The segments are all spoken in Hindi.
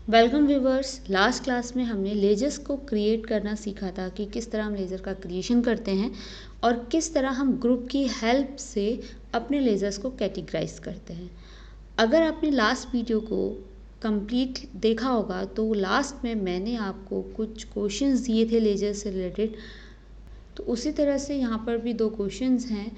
Welcome viewers. लास्ट क्लास में हमने लेजर्स को क्रिएट करना सीखा था कि किस तरह हम लेज़र का क्रिएशन करते हैं और किस तरह हम ग्रुप की हेल्प से अपने लेज़र्स को कैटेगराइज करते हैं। अगर आपने लास्ट वीडियो को कंप्लीट देखा होगा तो लास्ट में मैंने आपको कुछ क्वेश्चंस दिए थे लेजर से रिलेटेड। तो उसी तरह से यहाँ पर भी दो क्वेश्चंस हैं।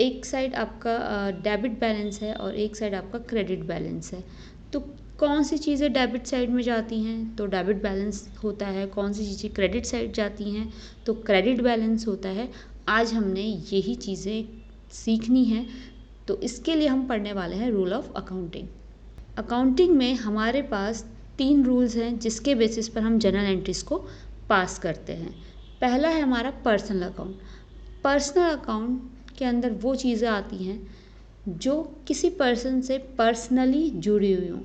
एक साइड आपका डेबिट बैलेंस है और एक साइड आपका क्रेडिट बैलेंस है। तो कौन सी चीज़ें डेबिट साइड में जाती हैं तो डेबिट बैलेंस होता है, कौन सी चीज़ें क्रेडिट साइड जाती हैं तो क्रेडिट बैलेंस होता है। आज हमने यही चीज़ें सीखनी है, तो इसके लिए हम पढ़ने वाले हैं रूल ऑफ अकाउंटिंग। अकाउंटिंग में हमारे पास 3 रूल्स हैं जिसके बेसिस पर हम जर्नल एंट्रीज को पास करते हैं। पहला है हमारा पर्सनल अकाउंट। पर्सनल अकाउंट के अंदर वो चीज़ें आती हैं जो किसी पर्सन से पर्सनली जुड़ी हुई हों।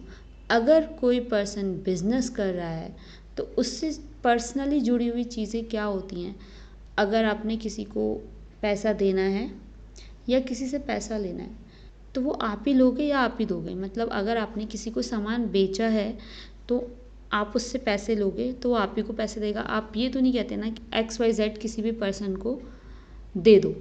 अगर कोई पर्सन बिजनेस कर रहा है तो उससे पर्सनली जुड़ी हुई चीज़ें क्या होती हैं। अगर आपने किसी को पैसा देना है या किसी से पैसा लेना है तो वो आप ही लोगे या आप ही दोगे। मतलब अगर आपने किसी को सामान बेचा है तो आप उससे पैसे लोगे तो वो आप ही को पैसे देगा। आप ये तो नहीं कहते ना कि XYZ किसी भी पर्सन को दे दो।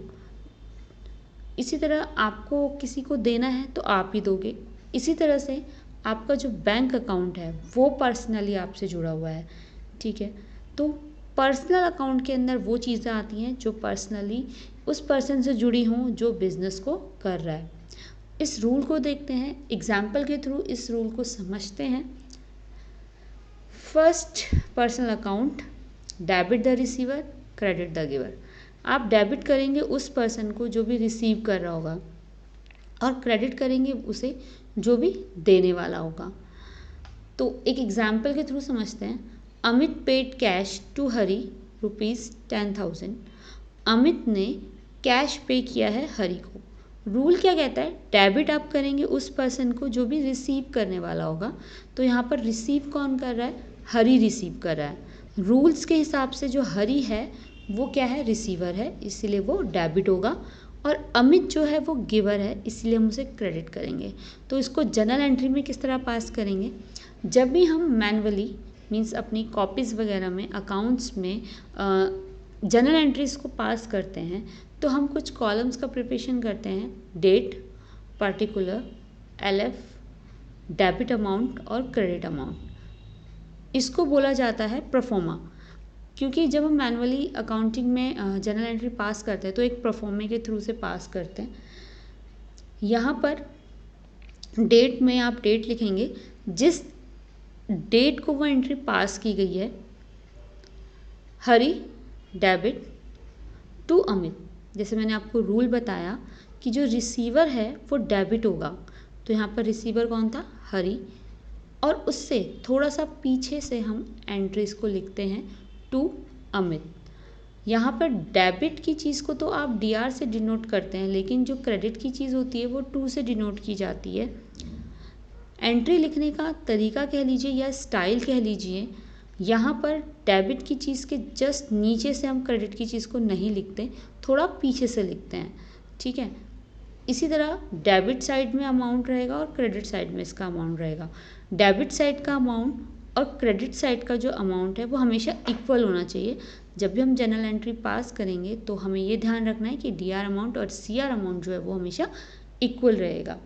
इसी तरह आपको किसी को देना है तो आप ही दोगे। इसी तरह से आपका जो बैंक अकाउंट है वो पर्सनली आपसे जुड़ा हुआ है, ठीक है। तो पर्सनल अकाउंट के अंदर वो चीज़ें आती हैं जो पर्सनली उस पर्सन से जुड़ी हों जो बिजनेस को कर रहा है। इस रूल को देखते हैं, एग्जाम्पल के थ्रू इस रूल को समझते हैं। First personal account, debit the receiver, credit the giver. आप डेबिट करेंगे उस पर्सन को जो भी रिसीव कर रहा होगा और क्रेडिट करेंगे उसे जो भी देने वाला होगा। तो एक एग्जाम्पल के थ्रू समझते हैं। अमित पेड कैश टू हरी ₹10,000। अमित ने कैश पे किया है हरी को। रूल क्या कहता है, डेबिट आप करेंगे उस पर्सन को जो भी रिसीव करने वाला होगा। तो यहाँ पर रिसीव कौन कर रहा है, हरी रिसीव कर रहा है। रूल्स के हिसाब से जो हरी है वो क्या है, रिसीवर है, इसीलिए वो डेबिट होगा। और अमित जो है वो गिवर है, इसलिए हम उसे क्रेडिट करेंगे। तो इसको जर्नल एंट्री में किस तरह पास करेंगे, जब भी हम मैनुअली मीन्स अपनी कॉपीज़ वगैरह में अकाउंट्स में जर्नल एंट्रीज को पास करते हैं तो हम कुछ कॉलम्स का प्रिपरेशन करते हैं। Date, particular, LF, debit amount और क्रेडिट अमाउंट। इसको बोला जाता है प्रोफोमा। क्योंकि जब हम मैनुअली अकाउंटिंग में जर्नल एंट्री पास करते हैं तो एक प्रोफोमे के थ्रू से पास करते हैं। यहाँ पर डेट में आप डेट लिखेंगे जिस डेट को वो एंट्री पास की गई है। हरी डेबिट टू अमित। जैसे मैंने आपको रूल बताया कि जो रिसीवर है वो डेबिट होगा, तो यहाँ पर रिसीवर कौन था, हरी। और उससे थोड़ा सा पीछे से हम एंट्रीज को लिखते हैं टू अमित। यहाँ पर डेबिट की चीज़ को तो आप DR से डिनोट करते हैं, लेकिन जो क्रेडिट की चीज़ होती है वो टू से डिनोट की जाती है। एंट्री लिखने का तरीका कह लीजिए या स्टाइल कह लीजिए, यहाँ पर डेबिट की चीज़ के जस्ट नीचे से हम क्रेडिट की चीज़ को नहीं लिखते, थोड़ा पीछे से लिखते हैं, ठीक है। इसी तरह डेबिट साइड में अमाउंट रहेगा और क्रेडिट साइड में इसका अमाउंट रहेगा। डेबिट साइड का अमाउंट और क्रेडिट साइड का जो अमाउंट है वो हमेशा इक्वल होना चाहिए। जब भी हम जर्नल एंट्री पास करेंगे तो हमें ये ध्यान रखना है कि DR अमाउंट और CR अमाउंट जो है वो हमेशा इक्वल रहेगा।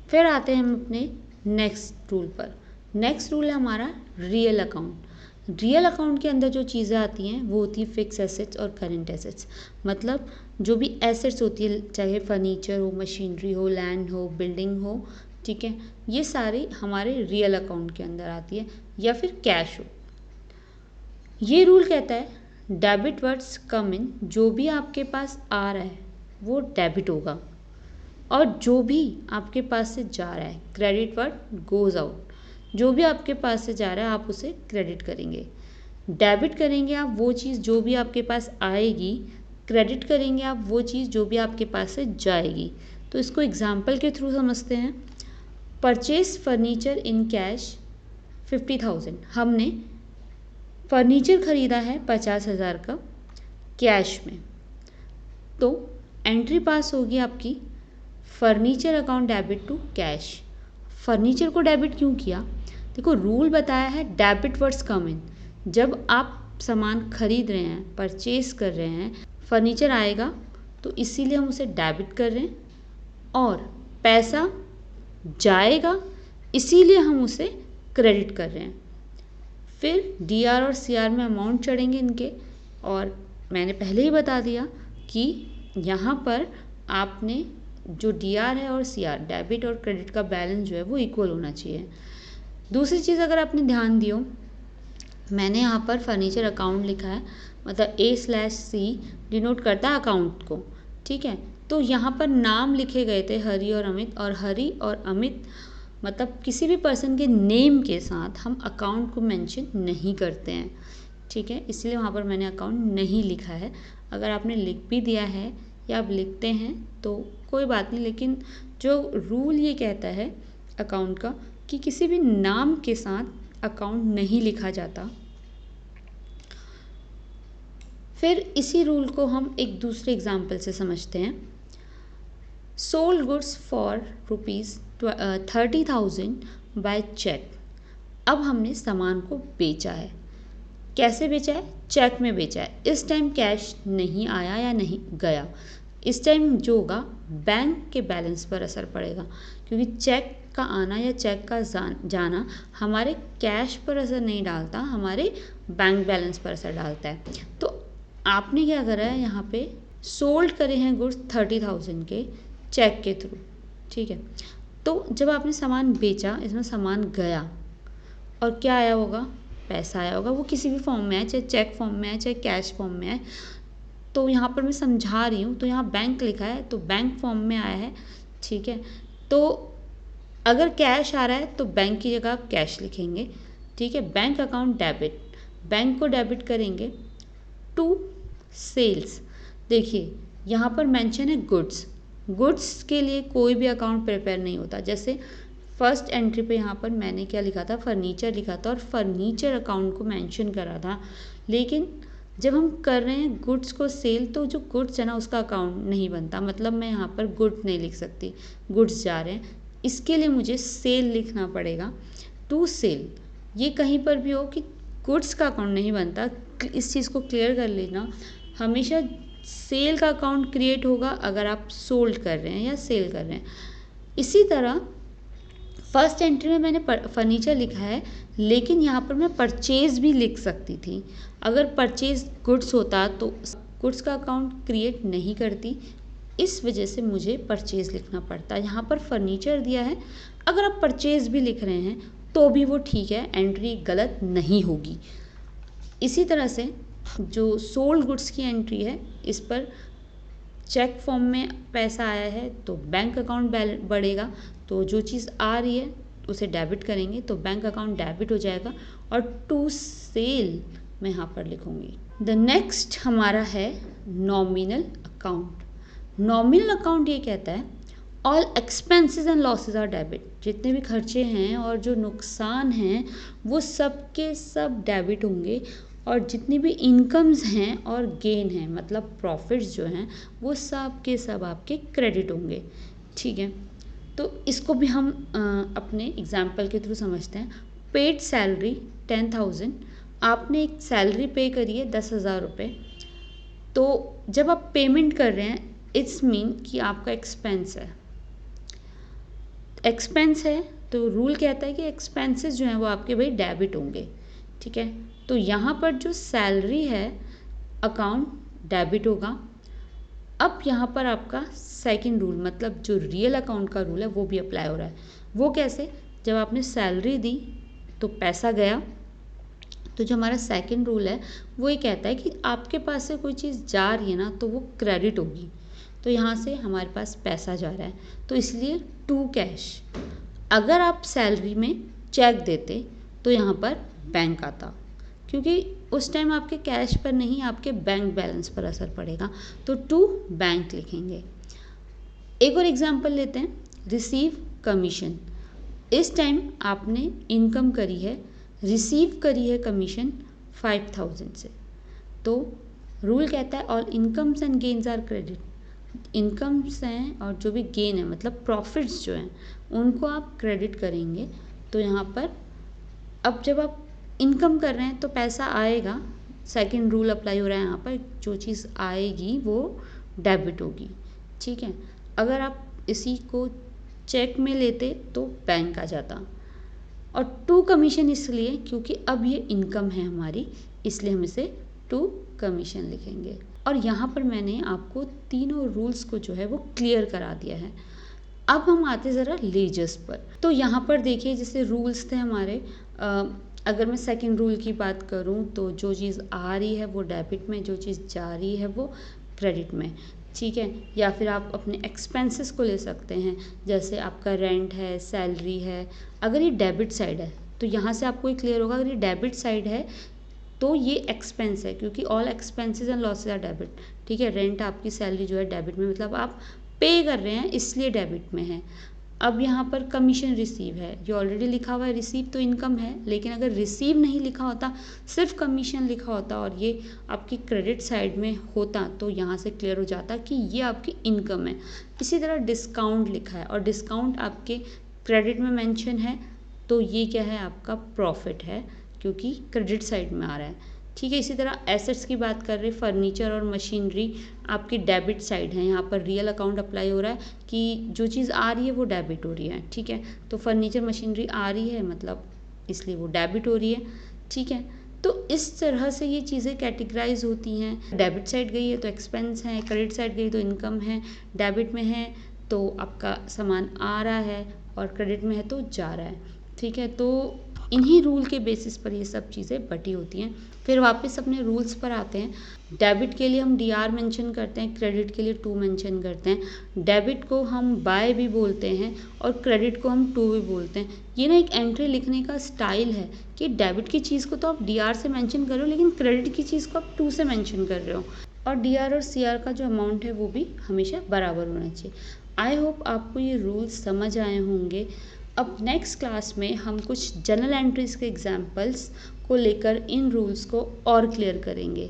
फिर आते हैं हम अपने नेक्स्ट रूल पर। नेक्स्ट रूल है हमारा रियल अकाउंट। रियल अकाउंट के अंदर जो चीज़ें आती हैं वो होती है फिक्स एसेट्स और करेंट एसेट्स। मतलब जो भी एसेट्स होती है, चाहे फर्नीचर हो, मशीनरी हो, लैंड हो, बिल्डिंग हो, ठीक है, ये सारी हमारे रियल अकाउंट के अंदर आती है, या फिर कैश हो। ये रूल कहता है डेबिट वर्ड्स कम इन, जो भी आपके पास आ रहा है वो डेबिट होगा और जो भी आपके पास से जा रहा है, क्रेडिट वर्ड गोज आउट, जो भी आपके पास से जा रहा है आप उसे क्रेडिट करेंगे। डेबिट करेंगे आप वो चीज़ जो भी आपके पास आएगी, क्रेडिट करेंगे आप वो चीज़ जो भी आपके पास से जाएगी। तो इसको एग्जाम्पल के थ्रू समझते हैं। Purchase furniture in cash 50,000। हमने फर्नीचर ख़रीदा है 50,000 का कैश में, तो एंट्री पास होगी आपकी furniture account debit to cash. Furniture को डेबिट क्यों किया, देखो रूल बताया है डेबिट वर्ड्स कम इन, जब आप सामान खरीद रहे हैं, परचेज कर रहे हैं, फर्नीचर आएगा तो इसीलिए हम उसे डेबिट कर रहे हैं, और पैसा जाएगा इसीलिए हम उसे क्रेडिट कर रहे हैं। फिर डीआर और सीआर में अमाउंट चढ़ेंगे इनके, और मैंने पहले ही बता दिया कि यहाँ पर आपने जो डीआर है और सीआर, डेबिट और क्रेडिट का बैलेंस जो है वो इक्वल होना चाहिए। दूसरी चीज़ अगर आपने ध्यान दियो, मैंने यहाँ पर फर्नीचर अकाउंट लिखा है, मतलब A/C डिनोट करता है अकाउंट को, ठीक है। तो यहाँ पर नाम लिखे गए थे हरी और अमित, और हरी और अमित मतलब किसी भी पर्सन के नेम के साथ हम अकाउंट को मेंशन नहीं करते हैं, ठीक है। इसलिए वहाँ पर मैंने अकाउंट नहीं लिखा है। अगर आपने लिख भी दिया है या आप लिखते हैं तो कोई बात नहीं, लेकिन जो रूल ये कहता है अकाउंट का कि किसी भी नाम के साथ अकाउंट नहीं लिखा जाता। फिर इसी रूल को हम एक दूसरे एग्जाम्पल से समझते हैं। Sold goods for ₹30,000 by cheque. अब हमने सामान को बेचा है। कैसे बेचा है? चेक में बेचा है। इस टाइम कैश नहीं आया या नहीं गया। इस टाइम जो होगा बैंक के बैलेंस पर असर पड़ेगा, क्योंकि चेक का आना या चेक का जाना हमारे कैश पर असर नहीं डालता, हमारे बैंक बैलेंस पर असर डालता है। तो आपने क्या करा है, यहाँ पे सोल्ड करे हैं गुड्स 30,000 के चेक के थ्रू, ठीक है। तो जब आपने सामान बेचा, इसमें सामान गया और क्या आया होगा? पैसा आया होगा। वो किसी भी फॉर्म में आए, चाहे चेक फॉर्म में आए, चाहे कैश फॉर्म में आए। तो यहाँ पर मैं समझा रही हूँ, तो यहाँ बैंक लिखा है तो बैंक फॉर्म में आया है, ठीक है। तो अगर कैश आ रहा है तो बैंक की जगह आप कैश लिखेंगे, ठीक है। बैंक अकाउंट डेबिट, बैंक को डेबिट करेंगे टू सेल्स। देखिए यहाँ पर मेंशन है गुड्स, गुड्स के लिए कोई भी अकाउंट प्रिपेयर नहीं होता। जैसे फर्स्ट एंट्री पे यहाँ पर मैंने क्या लिखा था, फर्नीचर लिखा था और फर्नीचर अकाउंट को मेंशन करा था, लेकिन जब हम कर रहे हैं गुड्स को सेल, तो जो गुड्स है ना उसका अकाउंट नहीं बनता। मतलब मैं यहाँ पर गुड्स नहीं लिख सकती, गुड्स जा रहे हैं, इसके लिए मुझे सेल लिखना पड़ेगा, टू सेल। ये कहीं पर भी हो कि गुड्स का अकाउंट नहीं बनता, इस चीज़ को क्लियर कर लेना। हमेशा सेल का अकाउंट क्रिएट होगा अगर आप सोल्ड कर रहे हैं या सेल कर रहे हैं। इसी तरह फर्स्ट एंट्री में मैंने फर्नीचर लिखा है, लेकिन यहाँ पर मैं परचेज भी लिख सकती थी। अगर परचेज गुड्स होता तो गुड्स का अकाउंट क्रिएट नहीं करती, इस वजह से मुझे परचेज लिखना पड़ता। यहाँ पर फर्नीचर दिया है, अगर आप परचेज भी लिख रहे हैं तो भी वो ठीक है, एंट्री गलत नहीं होगी। इसी तरह से जो सोल्ड गुड्स की एंट्री है, इस पर चेक फॉर्म में पैसा आया है तो बैंक अकाउंट बढ़ेगा, तो जो चीज़ आ रही है उसे डेबिट करेंगे तो बैंक अकाउंट डेबिट हो जाएगा, और टू सेल मैं यहाँ पर लिखूँगी। द नेक्स्ट हमारा है नॉमिनल अकाउंट। नॉमिनल अकाउंट ये कहता है all expenses and losses are debit. जितने भी खर्चे हैं और जो नुकसान हैं वो सब के सब डेबिट होंगे, और जितनी भी इनकम्स हैं और गेन हैं, मतलब प्रॉफिट्स जो हैं, वो सब के सब आपके क्रेडिट होंगे, ठीक है। तो इसको भी हम अपने एग्जाम्पल के थ्रू समझते हैं। पेड सैलरी 10,000, आपने एक सैलरी पे करी है 10,000 रुपये। तो जब आप पेमेंट कर रहे हैं, इट्स मीन कि आपका एक्सपेंस है, एक्सपेंस है तो रूल कहता है कि एक्सपेंसेस जो हैं वो आपके भाई डेबिट होंगे, ठीक है। तो यहाँ पर जो सैलरी है अकाउंट डेबिट होगा। अब यहाँ पर आपका सेकंड रूल, मतलब जो रियल अकाउंट का रूल है वो भी अप्लाई हो रहा है। वो कैसे? जब आपने सैलरी दी तो पैसा गया, तो जो हमारा सेकंड रूल है वो ये कहता है कि आपके पास से कोई चीज़ जा रही है ना तो वो क्रेडिट होगी। तो यहाँ से हमारे पास पैसा जा रहा है, तो इसलिए टू कैश। अगर आप सैलरी में चेक देते तो यहाँ पर बैंक आता, क्योंकि उस टाइम आपके कैश पर नहीं, आपके बैंक बैलेंस पर असर पड़ेगा, तो टू बैंक लिखेंगे। एक और एग्जांपल लेते हैं, रिसीव कमीशन। इस टाइम आपने इनकम करी है, रिसीव करी है कमीशन 5,000 से, तो रूल कहता है all incomes and gains are credit. Incomes हैं और जो भी गेन है, मतलब प्रॉफिट्स जो हैं, उनको आप क्रेडिट करेंगे। तो यहाँ पर अब जब आप इनकम कर रहे हैं तो पैसा आएगा, सेकंड रूल अप्लाई हो रहा है यहाँ पर, जो चीज़ आएगी वो डेबिट होगी, ठीक है। अगर आप इसी को चेक में लेते तो बैंक आ जाता, और टू कमीशन इसलिए क्योंकि अब ये इनकम है हमारी, इसलिए हम इसे टू कमीशन लिखेंगे। और यहाँ पर मैंने आपको तीनों रूल्स को जो है वो क्लियर करा दिया है। अब हम आते ज़रा लेजर्स पर। तो यहाँ पर देखिए जैसे रूल्स थे हमारे, अगर मैं सेकंड रूल की बात करूँ तो जो चीज़ आ रही है वो डेबिट में, जो चीज़ जा रही है वो क्रेडिट में, ठीक है। या फिर आप अपने एक्सपेंसेस को ले सकते हैं, जैसे आपका रेंट है, सैलरी है, अगर ये डेबिट साइड है तो यहाँ से आपको ये क्लियर होगा, अगर ये डेबिट साइड है तो ये एक्सपेंस है, क्योंकि all expenses and losses are debit, ठीक है। रेंट आपकी सैलरी जो है डेबिट में, मतलब आप पे कर रहे हैं इसलिए डेबिट में है। अब यहाँ पर कमीशन रिसीव है, ये ऑलरेडी लिखा हुआ है, रिसीव तो इनकम है, लेकिन अगर रिसीव नहीं लिखा होता, सिर्फ कमीशन लिखा होता और ये आपकी क्रेडिट साइड में होता तो यहाँ से क्लियर हो जाता कि ये आपकी इनकम है। इसी तरह डिस्काउंट लिखा है और डिस्काउंट आपके क्रेडिट में मेंशन है, तो ये क्या है, आपका प्रॉफिट है, क्योंकि क्रेडिट साइड में आ रहा है, ठीक है। इसी तरह एसेट्स की बात कर रहे, फर्नीचर और मशीनरी आपकी डेबिट साइड है, यहाँ पर रियल अकाउंट अप्लाई हो रहा है कि जो चीज़ आ रही है वो डेबिट हो रही है, ठीक है। तो फर्नीचर मशीनरी आ रही है मतलब इसलिए वो डेबिट हो रही है, ठीक है। तो इस तरह से ये चीज़ें कैटेगराइज होती हैं। डेबिट साइड गई है तो एक्सपेंस है, क्रेडिट साइड गई तो इनकम है, डेबिट में है तो आपका सामान आ रहा है और क्रेडिट में है तो जा रहा है, ठीक है। तो इन्हीं रूल के बेसिस पर ये सब चीज़ें बटी होती हैं। फिर वापस अपने रूल्स पर आते हैं। डेबिट के लिए हम DR मेंशन करते हैं, क्रेडिट के लिए टू मेंशन करते हैं। डेबिट को हम बाय भी बोलते हैं और क्रेडिट को हम टू भी बोलते हैं। ये ना एक एंट्री लिखने का स्टाइल है कि डेबिट की चीज़ को तो आप DR से मेंशन कर रहे हो, लेकिन क्रेडिट की चीज़ को आप टू से मेंशन कर रहे हो, और DR और CR का जो अमाउंट है वो भी हमेशा बराबर होना चाहिए। आई होप आपको ये रूल्स समझ आए होंगे। अब नेक्स्ट क्लास में हम कुछ जर्नल एंट्रीज के एग्जाम्पल्स को लेकर इन रूल्स को और क्लियर करेंगे।